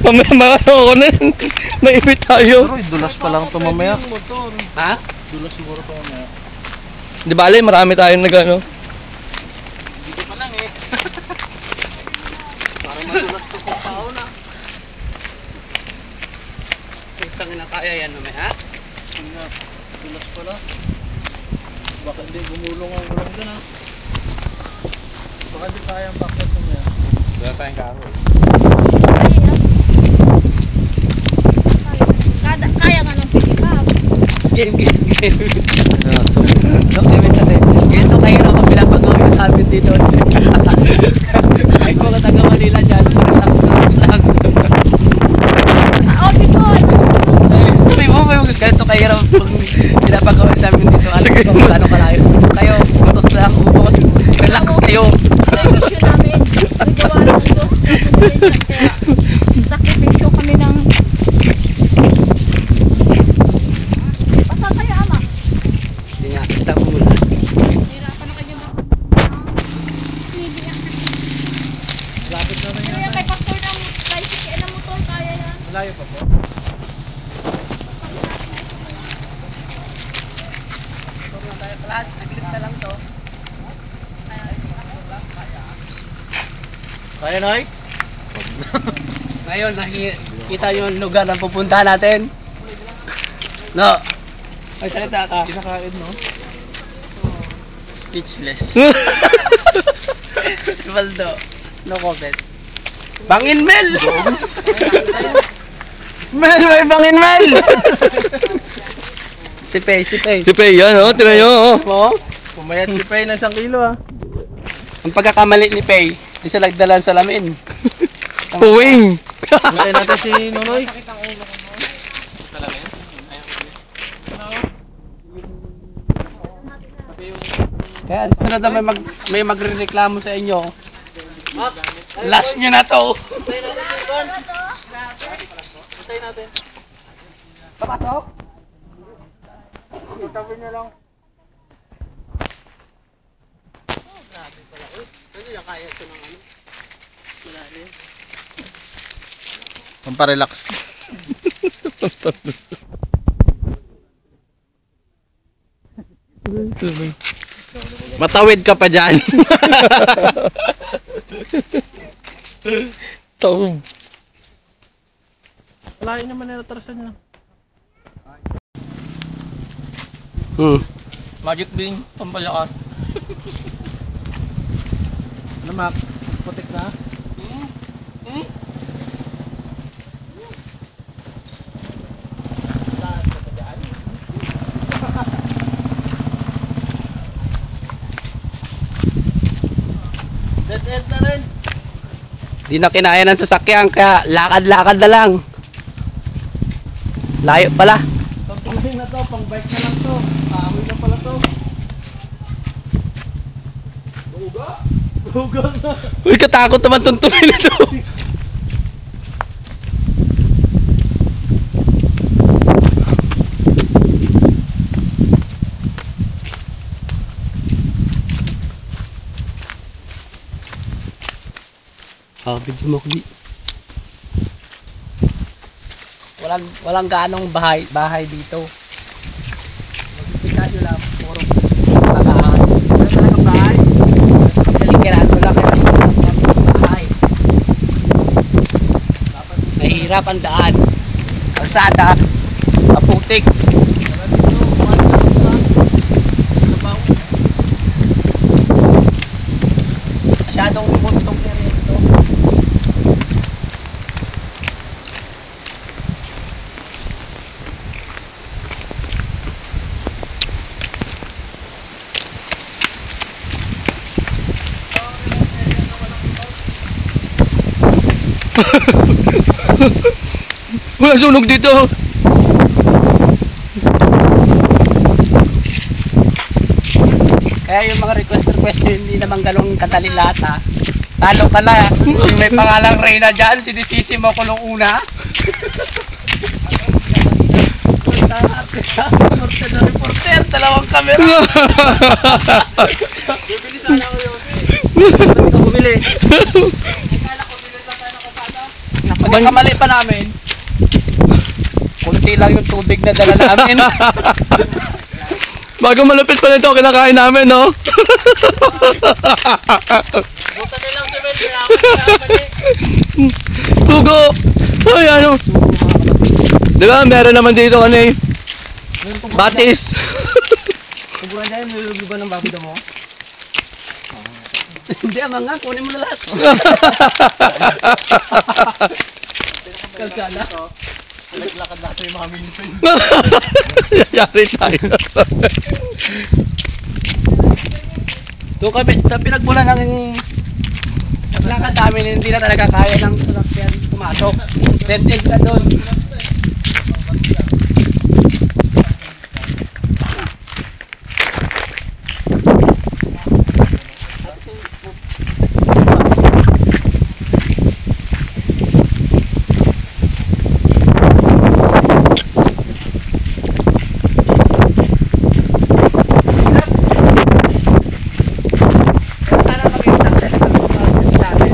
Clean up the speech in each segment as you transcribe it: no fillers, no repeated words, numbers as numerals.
Mamaya makano ako na yun. May ipit tayo. Pero dulas pa lang ito mamaya. Ha? Dulas siguro ito mamaya. Di bale, marami tayong nag-ano. Dito pa lang eh. Parang madulas ito kung tao na. Isang na kaya yan mamaya. Dulas pala. Baka hindi gumulong ang ulang dyan ha. Baka hindi kaya ang bakit mamaya. Wala tayong kahoy. Kaya nga ng pilikap. Game. So, ganito kayo na kung pinapagawa sa amin dito. Ay ko ka taga Manila dyan. Lang. Oh, Bicol! Sabi mo, ganito kayo na pag pinapagawa sa amin dito. Ano kalayo? Kayo, utos lang, ubos. Relax kayo. Revolution namin. Nagawa ng ubos. Sakripisyo kami ng... Basta kayo, ama. Hindi nga, stop mo muna. Hirapan na kayo ba? Hinibiyak. Lapit na rin Kaya yata. kay pastor ng tricycle ng motor, kaya yan. Malayo pa po. Motor lang tayo sa lahat. Nagilip na lang to. Kaya, Noy? Ngayon, nakikita nyo yung lugar na pupuntahan natin. No. Ay, salita ka. Kinakain, no? Speechless. Baldo. No comment. Bangin Mel! Mel, may bangin Mel! Si Pei. Si Pei, yan oh, tira nyo oh. Mo? Pumayat si Pei ng 1 kilo ah. Ang pagkakamali ni Pei, di siya nagdalan sa lamin. Puwing! Matay natin si Nonoy. Kaya sunod na may magrereklamo sa inyo. Last nyo na to. Patay natin. Papasok? Itabi nyo lang. Grabe pala. Ano yung kaya ito ng ano? Malalim. Pamparelax. Matawid ka pa dyan. Taob. Lain naman na natrasan niya. Magic bean, pampalakas. Ano Mac? Putik na? Dead end na rin. Di na kinaya ng sasakyan kaya lakad-lakad na lang. Layo pala. Pang-touring na to, pang-bike na lang to. Kahoy na pala to. Buga na. Uy, katakot naman tuntunin ito. Video mo ko di. Walang gaanong bahay dito. Magpipikadyo lang, puro tagaan. Wala talagang bahay. Kalikiraan mo lang bahay. Mahirap ang daan. Kalsada, maputik. Masyadong buntong area ito. Wala sunog dito. Kaya yung mga request hindi naman ganun kadali lahat ha. Talo ka na. Yung may pangalang Reyna dyan, sinisisi mo ko nung una. Reporter, dalawang kamera. Bibili sana ako yun. Ba't ka bumili? Akala ko bibili lang tayo ng kasada. Nako, Pagkakamali pa namin, kunti lang yung tubig na dala namin. Bago malupit pa nito, kinakain namin, no? Buta nilang cement, kaya ako nagkamali. Sugo! Ay, ano? Di ba, meron naman dito ano eh. Batis. Kuburan dyan, nilulubi ba ng babida mo? Hindi, amang nga, kunin mo na lahat. Kalsada. Naglakad na yung mga minipin. Yari tayo. Doon kami, sa pinagbulan ng naglakad namin, hindi na talaga kaya ng sasakyan pumasok. Dead end na doon. Sana maging successful yung mga business natin.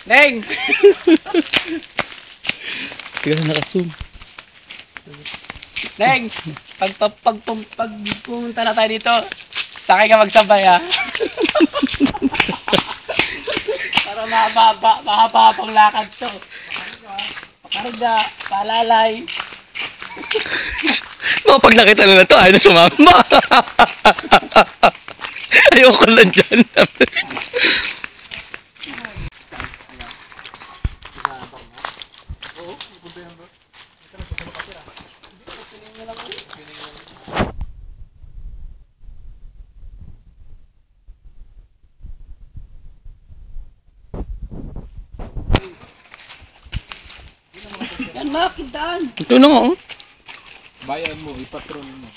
Neng! Tignan na naka-zoom. Neng! Pag pumunta na tayo dito, sakay ka magsabay ha. Para mahaba pang lakad to. Pakarga, paalalay. Mga pag nakita na to, ayaw na sumama. Ayoko lang dyan. Yan Mak, kintaan. Ito na nga, oh. Bayan mo, ipatron mo.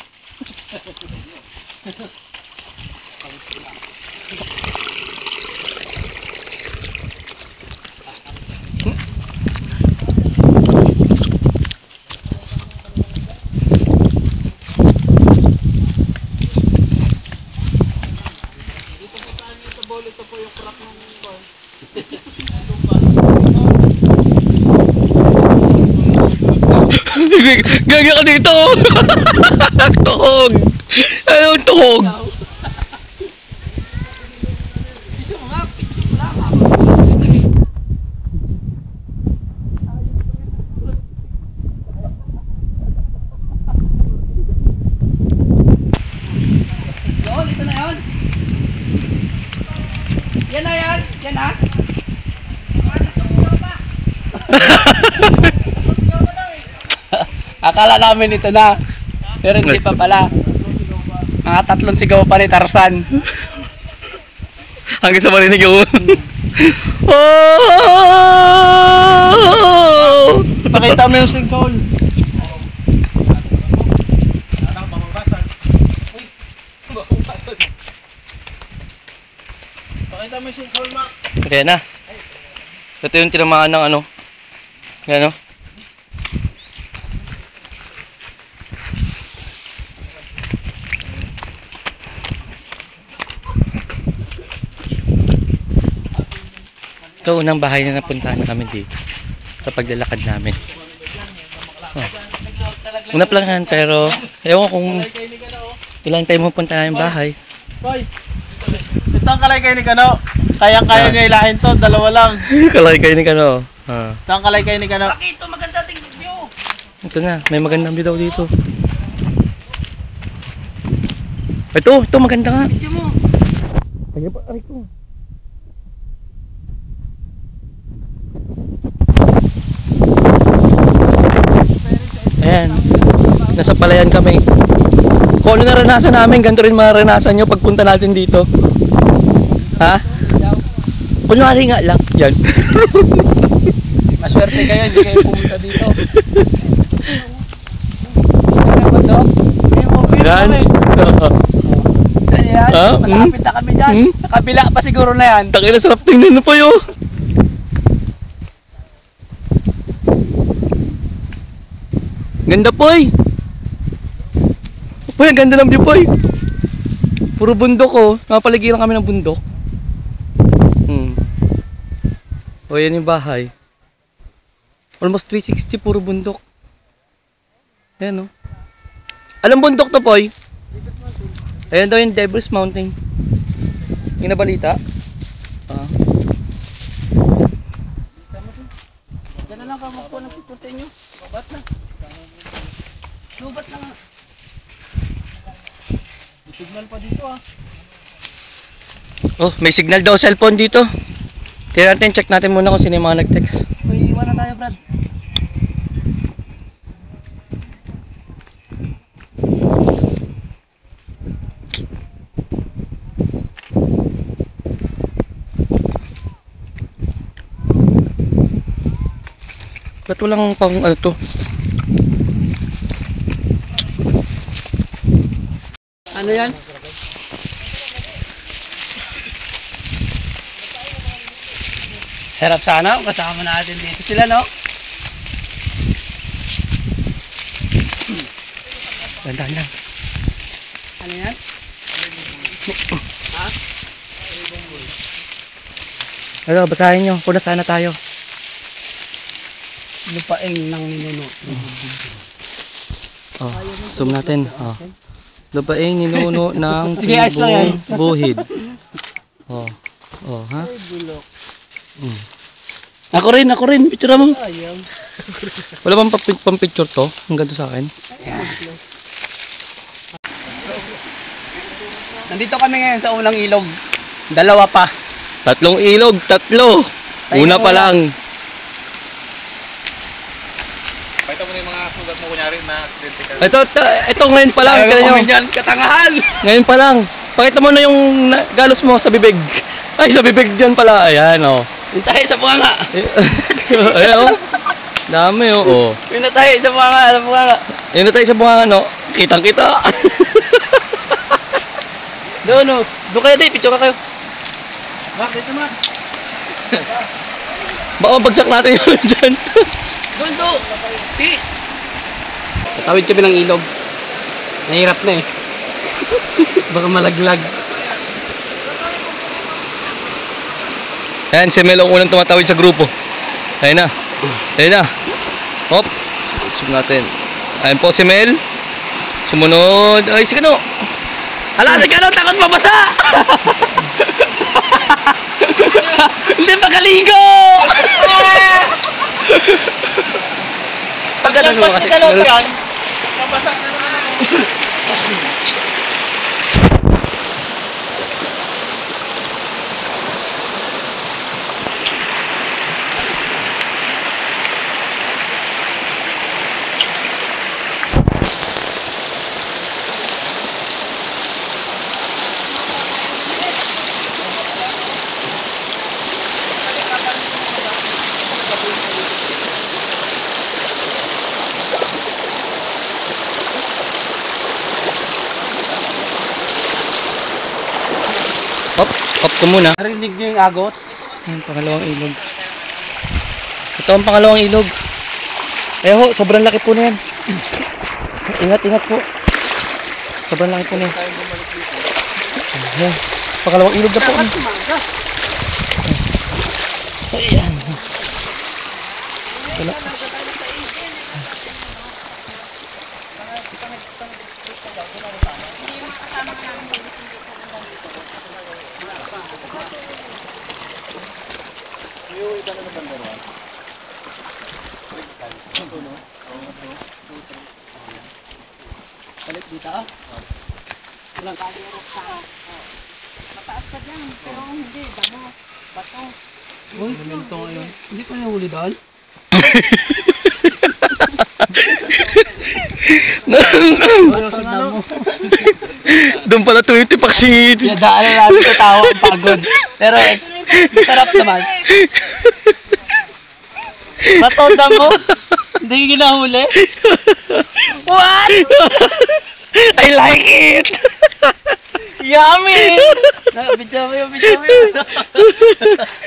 Ito po yung crack ng bar. Gagya ka dito. Tuhog. Anong tuhog? Bisa mo nga, wala ka. Yun, ito na yun. Yan na yan. Yan ha. Akala namin ito na. Pero hindi pa pala. Mga 3 sigaw pa ni Tarzan. Hanggang sa marinig yun. Oh! Pakita mo yung sigaw. Pakita mo yung sigaw, Mak. Kaya na. Ito yung tinamaan ng ano. Yan, oh. Ito unang bahay na napuntahan kami dito sa paglalakad namin. Oh. Una pa lang yan, pero ewan kung ilang time mo punta na yung bahay. Boy, ito ang kalaykay ni Kano. Kayang-kaya niya ilahin to, 2 lang. Kalay kayo ni Kano. Ah. Ito ang kalaykay ni Kano. Bakit ito maganda tingin nyo? Ito na, may magandang view daw dito. Ito maganda nga. Video mo. Kaya pa, aray ko. Ayan, nasa palayan kami. Kung ano naranasan namin, ganito rin maranasan nyo pagpunta natin dito. Ha? Kunwari nga lang. Yan. Maswerte kayo, hindi kayo pumunta dito. Ano ba to? May movie. Yan. Ayan, Ah, malapit na kami dyan. Hmm? Sa kabila pa siguro na yan. Takina, sarap tingnan na po yun. Ganda Poy. Poy, ang ganda ng view Poy. Puro bundok oh. Napapaligiran kami ng bundok. O yan yung bahay. Almost 360 puro bundok. Ayan oh. Anong bundok to Poy? Ayan daw yung Devil's Mountain. Yung nabalita? Ah. Diyan na lang kamo po ng picture sa inyo. Lubat na. Lubat na nga. May signal pa dito ah. Oh, may signal daw cellphone dito. Tingnan natin, check natin muna kung sino yung mga nag-text. May iwan na tayo, Brad. Ba't walang pang ano to? Ano yan? Sarap sana, kasama natin dito sila, no? Dandan lang. Ano yan? Ha? Ano, basahin nyo. Kung nasaan na tayo. Lupaing ng ninuno. Oh, zoom natin. Oh. Lupaing ninuno ng Sige, ayos lang yan. tribong buhid. Oh. Oh, ha? Ay, bulok. Ako rin. Picture mo. Ayaw. Wala bang pang-picture to? Ang ganda sa akin. Ayan. Nandito kami ngayon sa unang ilog. Dalawa pa. Tatlong ilog, tatlo. Una pa lang. Pakita mo na yung mga sugat mo kunyari na aksidente ka. Ito ngayon pa lang. Ayaw Tingnan nyo. kami dyan, katangahan. Ngayon pa lang. Pakita mo na yung galos mo sa bibig. Ay, sa bibig dyan pala. Ayan, oh. Yung tayo sa bunganga. Ayan, oh. Dami, oh. Oh. Yung na tayo sa bunganga. Yun na tayo sa bunga, no? Kitang-kita. Doon, no. Doon kayo, di. Picture ka kayo. Bakit naman? Baka bagsak natin yun dyan. Doon, doon. Di. Tatawid kami ng ilog. Nahirap na eh. Baka malaglag. Ayan, si Mel ang unang tumatawid sa grupo. Ayan na. Ayan na. Hop. Zoom natin. Ayan po si Mel. Sumunod. Ay, si Kano. Hala, si Kano, takot mabasa! Hindi magaligo! Pag ganun mo kasi. Mabasa na naman. Hop ko muna. Narinig niyo yung agot? Ayan, pangalawang ilog. Ito ang pangalawang ilog. Ayan ho, sobrang laki po na yan. Ingat po. Sobrang laki po na yan. Ayan, pangalawang ilog na po. Ayan. Ito na. Balik dito ah. Ilang Mataas pa dyan, pero hindi, damo, bato. Uy, minto ngayon. Hindi ko nahuli doon. Doon pala tumitipak si... Daan na namin sa tawa ang pagod. Pero sarap naman. Bato mo? Hindi ginahuli? What? I like it! Yummy! Bidyo mo yun, bidyo mo yun.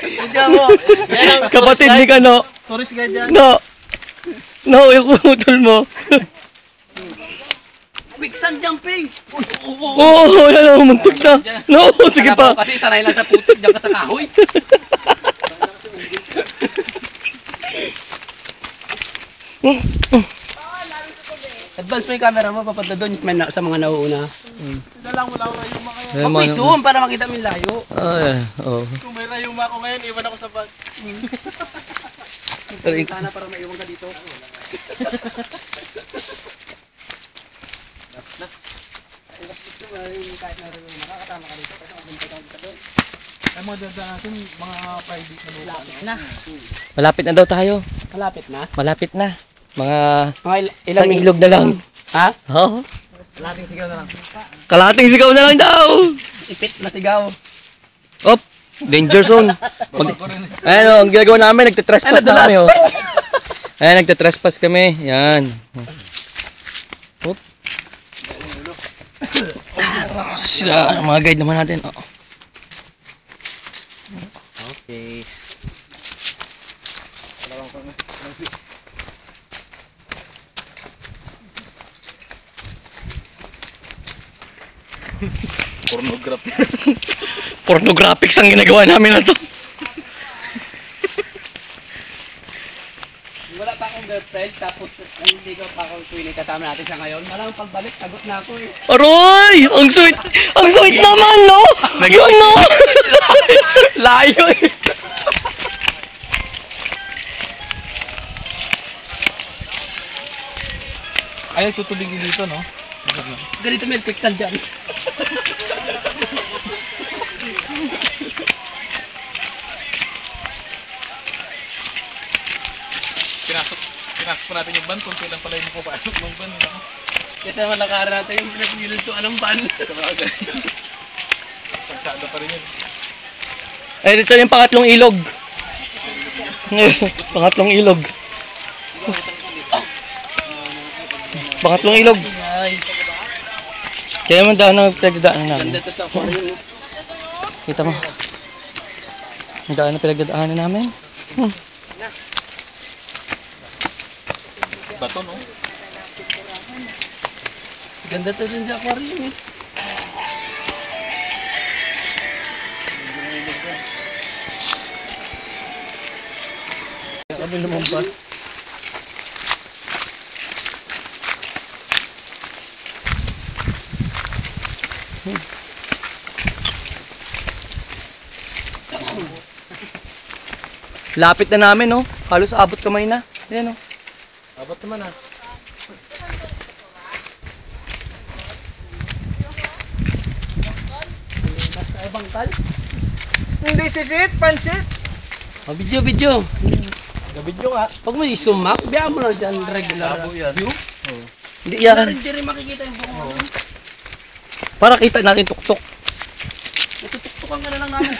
Bidyo mo. Yan ang Kapatid ni Kano. tourist guide yan. No! No, yung utol mo. Quicksand jumping! Oo, wala na, umuntok na. No, sige pa. Kasi sanay lang sa putik, diyan ka sa kahoy. Advance mo yung camera mo, papunta doon sa mga nauuna. Dalang mo lang yung mga yan. Mag-zoom para makita mo yung layo. Oo. Kung may rayuma ako ngayon, iwan ako sa bag. Sana para maiwan ka dito. Kahit na rayuma, makakatama ka dito. Kasi magbintay ka doon. Ay mga dadaan natin, mga private na lupa. Lapit na. Malapit na daw tayo. Malapit na? Malapit na. Mga Mga isang ilog na lang. Ha? Oo. Kalating sigaw na lang. Kalating sigaw na lang daw. Ipit na sigaw. Op, danger zone. Ayan o, ang ginagawa namin, nagtitrespass na kami o. Ayan, nagtitrespass kami. Yan. Op. Sila, mga guide naman natin. Oh. Okay. Pornography. Pornographics ang ginagawa namin na to. Wala pa akong girlfriend, tapos hindi ko pa akong tuwing kasama natin siya ngayon. Malang pagbalik, sagot na ako eh. Aroy! Ang sweet! Ang sweet naman, no? Yun, no? Layo eh. Ayaw tutubigin dito, no? Ganito may quicksand dyan. Pinasok pa natin yung van kung kailan pala yung mapapasok ng van. No? Kasi malakaran natin yung pinagpilutuan ng van. Sabagay. Pagsada pa rin yun. Eh, dito yung pangatlong ilog. Pangatlong ilog. Pangatlong ilog. Kaya man daan ang pinagdadaanan namin. Ganda to sa aquarium. Kita mo. Ang daan ang pinagdadaanan namin. Bato, no? Ganda to dun sa aquarium eh. Kami lumampas. Lapit na namin, no? Halos abot kamay na. Ayan, no? Abot naman ah. Mas ay bangkal? Hindi sisit, pansit. Oh, video. Video nga. Pag mo i-zoom up, biya mo lang dyan regular view. Hindi yan. Hindi rin makikita yung buong ano. Para kita natin tuktok. Natutuktukan ka na lang namin.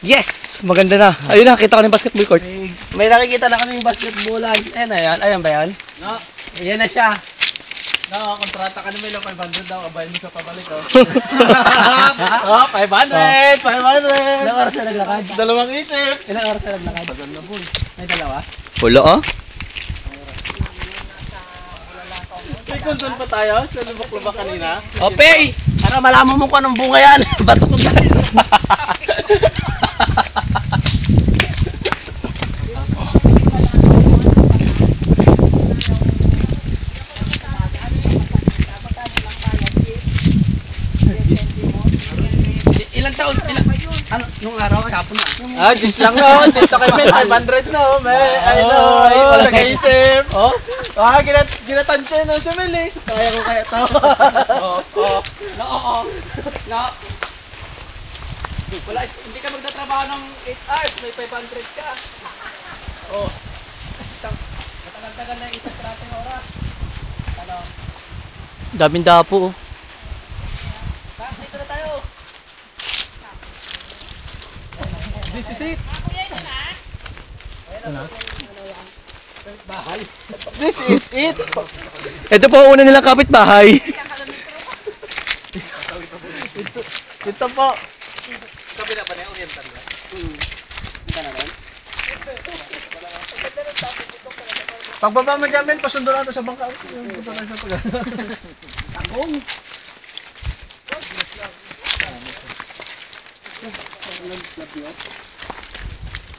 Yes! Maganda na. Ayun na, kita ko ng basketball court. May nakikita na kami yung basketballan. Ayan na yan. Ayan ba yan? No. Ayan na siya. No, kontrata ka naman lang 500 daw. Abayan mo sa pabalik oh. Oh, 500! 500! Ilang oras na naglakad? Dalawang isip! Ilang oras na naglakad? Tagal na po. May dalawa? Wala ah. May konsol pa tayo sa lubak-lubak kanina. Okay! Para malaman mo kung anong bunga yan. Bato ko tayo. Ilang taon? Ano? Nung araw? Kapon na. Just lang no. Dito kay Mel, 500 no. May, nag-iisip. Oh? Ginatansya no si Mel eh. Kaya ko kaya to. No. Wala, hindi ka magtatrabaho ng 8 hours, may 500 ka. Oh. Matagal-tagal na yung isang trating oras. Ano? Daming dapo. Dito na tayo. This is it. Ano? This is it. Ito po ang una nilang kapitbahay. Ito po. Kabila pa niya, oriental ba? Pagbaba mo dyan, men, pasundo natin sa bangka. Punta tayo sa pag- Takong.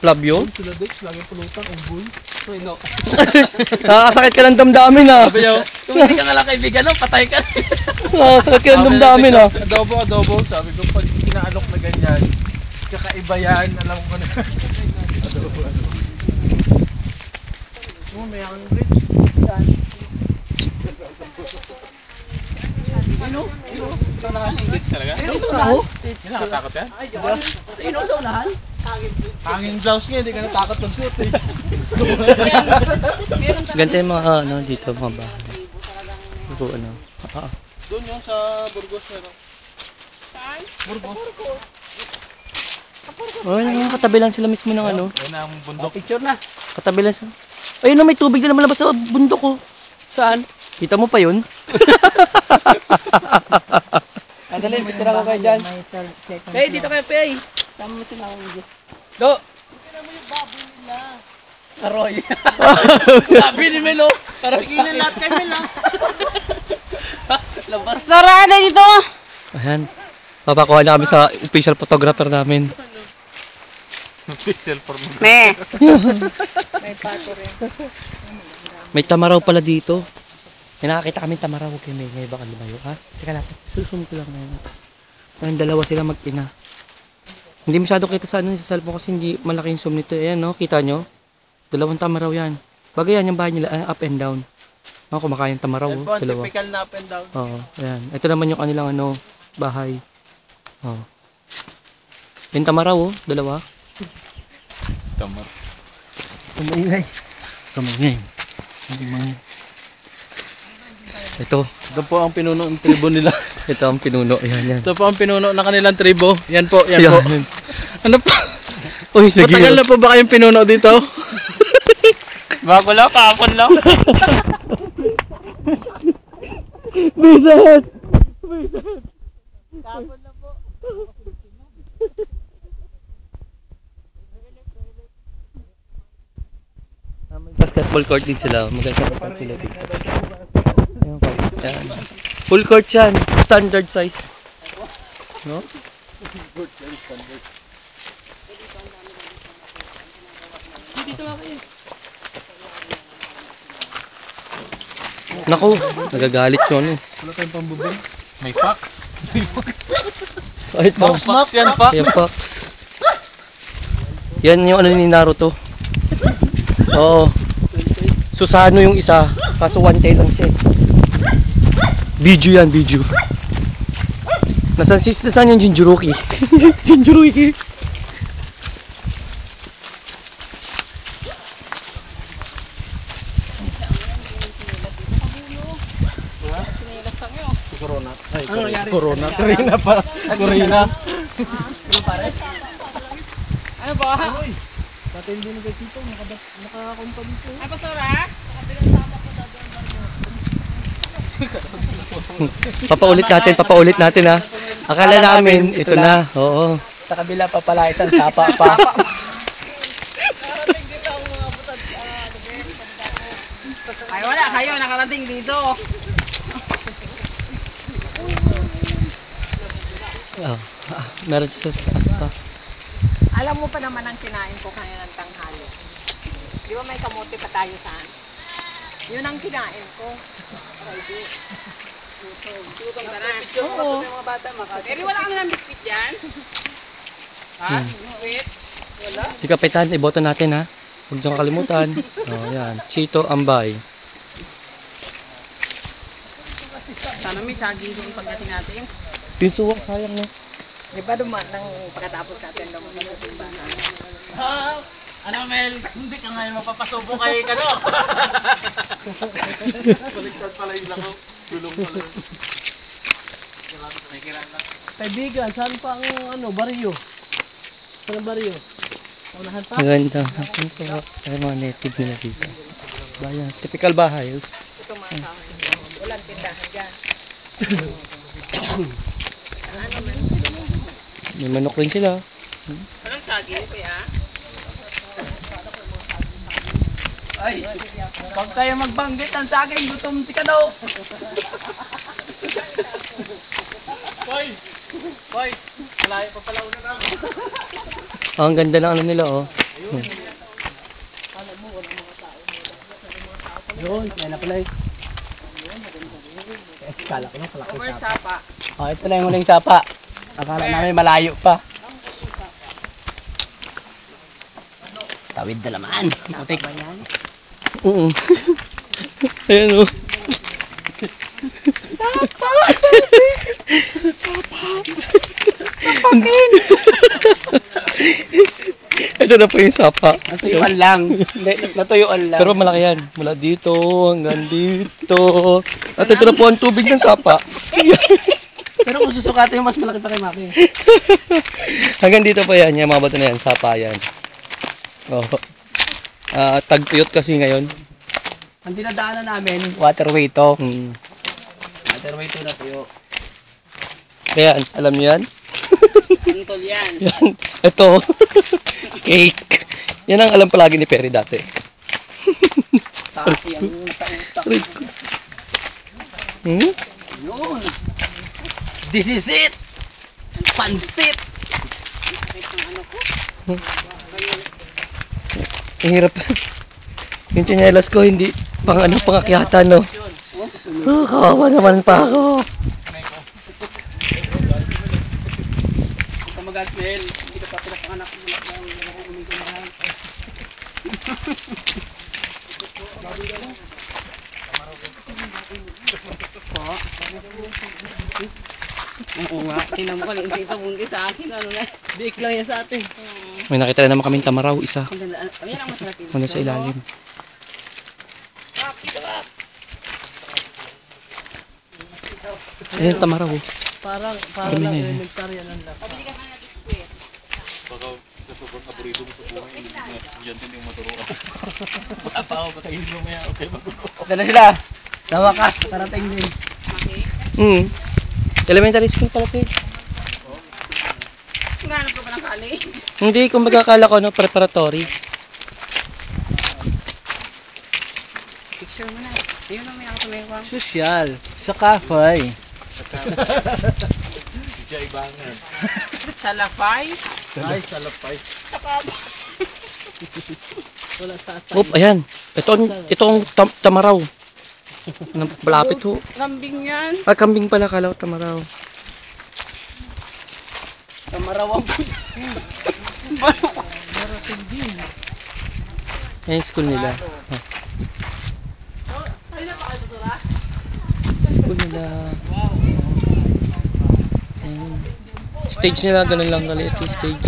Labyo? Sila Dex, lagi pulutan, unggoy. Uy, no. Nakakasakit ka ng damdamin ah. Sabi niyo, kung hindi ka nga lang kaibigan, no, patay ka. Nakakasakit ka ng damdamin ah. Adobo. Sabi ko, pag kinaalok na ganyan, kakaiba yan, alam ko na. Adobo. Oh, may ang bridge. Ano? Ito nakahingit talaga? Ano? Hindi nakatakot yan? Sino sa unahan? Hanging blouse nga, hindi ka natakot mag-suit eh. Ganito yung mga ano dito, mga bahay. Puro ano. Doon yung sa Burgos meron. Saan? Burgos. Oh, yung katabi lang sila mismo ng ano. Ayun ang bundok. Picture na. Katabi lang sila. Ayun na, may tubig na lumalabas sa bundok ko. Saan? Kita mo pa yun? Andali, picture ako kayo dyan. Hey, dito kayo, Pei. Tama mo sila akong video. Do! Aroy. Sabi ni Melo. Parang tingnan lahat kay Melo. Labas. Tara na dito! Ayan. Papakuha na kami sa official photographer namin. Official for me. Me! May tamaraw pala dito. May nakakita kami tamaraw. Okay, may baka lumayo. Ha? Teka lang. Susum ko lang ngayon. Ayun, dalawa sila mag-ina. Hindi masyado kita sa ano sa cellphone kasi hindi malaki yung zoom nito. Ayan, no? Kita nyo? Dalawang tamaraw yan. Bagay yan yung bahay nila. Up and down. No, kumakain tamaraw. Yan Oh, po, ang dalawa. typical na up and down. Oo, ayan. Ito naman yung kanilang ano, bahay. Oh. Yung tamaraw, oh, dalawa. Tamar. Kamingay. Kamingay. Kamingay. Ito. Ito po ang pinuno ng tribo nila. Ito ang pinuno. Ayan, yan. Ito po ang pinuno ng kanilang tribo. Yan po, yan po. Yan. Ano po? Uy, Matagal na po ba kayong pinuno dito? Bago lang, kahapon lang. Bisan! Basketball court din sila. Maganda pa sila dito. Ayan, ayan. Full court yan. Standard size. No? Naku, nagagalit yun eh. Wala tayong pambubay. May fax. Kahit Box Max yan pa. Yan, Fox. Yan yung ano ni Naruto. Oo. Susano yung isa. Kaso one tail lang siya. Video yan, video. Nasaan yung Jinjuruki? Jinjuruki. Corona. Ay, Ano nangyari? Corona. Corona pa. Corona. Ano ba? Pati hindi na kayo dito. Nakakumpa dito. Ay, pastora? Papaulit natin ha. Akala namin, ito na. Oo. Sa kabila pa pala isang sapa pa. Ay, wala kayo. Nakarating dito. Oh, meron siya sa taas pa. Alam mo pa naman ang kinain ko kanina ng tanghali. Di ba may kamote pa tayo saan? Yun ang kinain ko. Friday. Gutom ka na. Oo. Pero wala ka na ng biscuit dyan? Ha? Biscuit? Wala? Si Kapitan, iboto natin ha. Huwag niyong kakalimutan. Oh, yan. Chito Ambay. Sana may saging doon pagdating natin. Pinsuwak, sayang no. Di ba duman nang pagkatapos natin naman sa simbahan? Ano Mel? Hindi ka ngayon mapapasubo kay Kano. Baliktad pala yung lako. Gulong pala. Kaibigan, saan pa ang ano, baryo? Saan ang baryo? Unahan pa? Maganda. Ay, mga native nila dito. Bayan. Typical bahay. Ito mga kahoy. Walang tindahan dyan. Ano man? May manok rin sila. Anong saging, kuya? Ay, huwag kayo magbanggit ng saging, gutom si Kado. Boy! Boy! Malayo pa pala una namin. Ang ganda ng ano nila, oh. Yun, yan na pala eh. Kala ko na, kala ko Over sapa. sapa. Oh, ito na yung huling sapa. Akala namin malayo pa. Tawid na naman. Putik. Oo. Ayan, oh. Sapa! Ito na po yung sapa. Natuyuan lang. Hindi, natuyuan lang. Pero malaki yan. Mula dito hanggang dito. At ito na po ang tubig ng sapa. Pero kung susukatin mas malaki pa kay Maki. Hanggang dito pa yan. Yung mga bato na yan. Sapa yan. Oh. Tagpuyot kasi ngayon. Ang dinadaanan namin, waterway to. Hmm. Waterway to na tuyo. Kaya, alam niyo yan? Antol yan. Yan. Ito. Cake. Yan ang alam palagi ni Perry dati. Taki ang sa utak. Hmm? Yun. This is it. Pansit. Ano ko? Ang hirap. Yung tsinelas ko hindi pang ano pangakyatan, no. Oh, kawawa naman pa ako. Ito magalit Mel. Hindi ka pa pinapanganak mo lang ng umigahan. Oo nga. Tingnan mo ka lang. Ito mungki sa akin. Ano na? Biik lang yan sa atin. May nakita na naman kaming tamaraw, isa. Ang ganda. Ayan ang masarap yun. Muna sa ilalim. Ayan, tamaraw. Oh. Parang Kami na yun. elementarya lang lang. Pabili ka nga natin kuya. Baka sa sobrang aburido mo sa buhay, yan din yung maturuan. Wala pa ako, patayin mo maya. Okay, magbuko. Ito na sila. Sa wakas, karating din. Maki. Elementary school pala, Perry. Nganap ko pa ng college. Hindi, kumbaga akala ko, no, preparatory. Picture mo na. Ayun ang may ako tumewang. Sosyal. Sa cafe. Diya ibangan. Sa Lafay. Ay, salapay. Sa Kaba. Wala sa atay. Oop, ayan. Ito ang tamaraw. Malapit ho. Lambing yan. Ah, kambing pala, kala ko tamaraw. Tamarawang Ayan yung school nila. Ah. School nila. Ayan. Stage nila, ganun lang kaliit yung stage.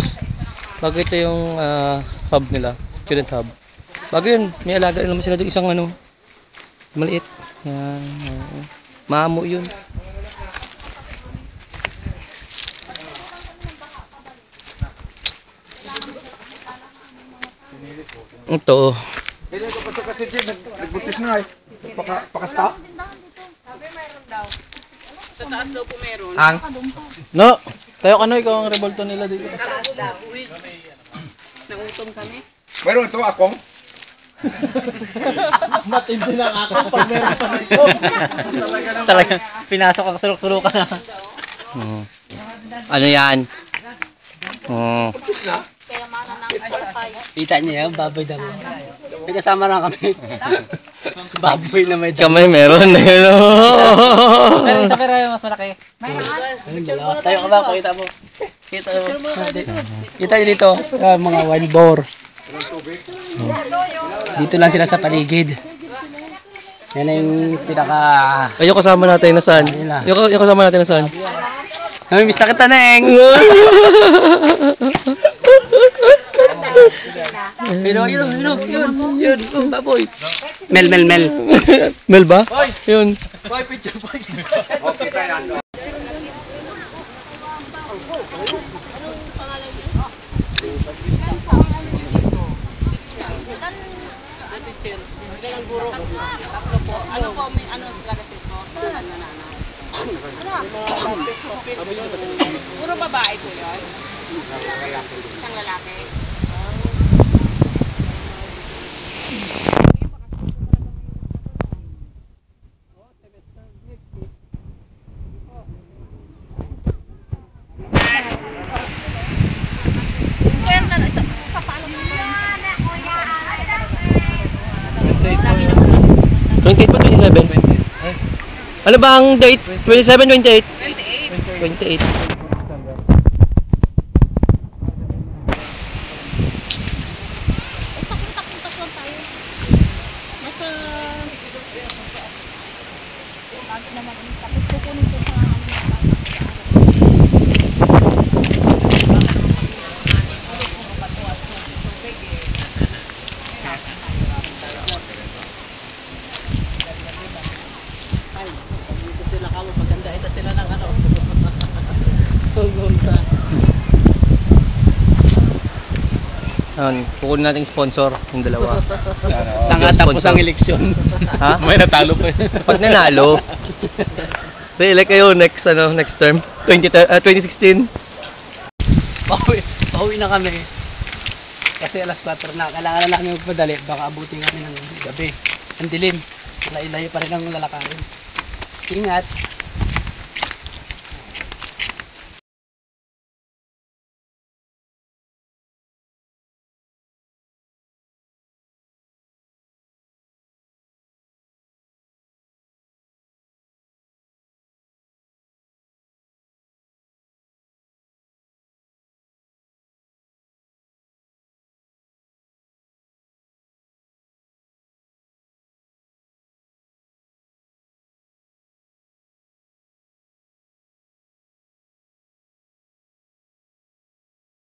Bago ito yung hub nila, student hub. Bago yun, may alaga naman sila doon isang ano, maliit. Yan, oo. Maamo yun. Ito. Hindi ko pasok kasi Jim, nagbuntis na eh. Pakasta? Sabi mayroon daw. Sa taas daw po meron. Ang? No! Tayo ka no, ikaw ang revolto nila dito. Taas daw. Uy. Nautom kami. Meron ito akong. Matindi na ako pag meron pa nito. Talaga, pinasok ang sulok-sulukan na. Ano yan? Oh. Kaya mana ng asapay. Kita niya yan, baboy daw. May kasama na kami. Baboy na may Kamay meron na yun. Pero isa pero mas malaki. Ayun, dalawa. Tayo ka ba? Kita mo. Kita mo. Kita nyo dito. Mga wild boar. Dito lang sila sa paligid. Yan na yung pinaka... Ay, yung kasama natin na saan? Ayun na. Yung kasama natin na saan? Namimiss na kita, Neng! Yun, baboy. Mel. Mel ba? Yun. teacher. Ilan ang guro? Tatlo po. Ano po, may ano talaga sis mo? Ano na na? Puro babae po yun? Isang lalaki. Kwenta na, sa paano po ba? 28 pa, 27? Ano ba ang date? 27, 28? 28. 28. Basta kontak-kontak lang tayo. Basta... Tapos kukunin ko sa Ay, dito sila kamo, pagandahin na sila ng ano. Hugunta. Kukunin natin sponsor, yung dalawa. Tanga tapos ang eleksyon. Ha? May natalo pa. Pag nanalo, re-elect kayo next term, 2016. Pauwi na kami. Kasi alas 4 na, kailangan na namin magpadali. Baka abutin kami ng gabi. Ang dilim. Layo pa rin ang lalakarin. Ingat.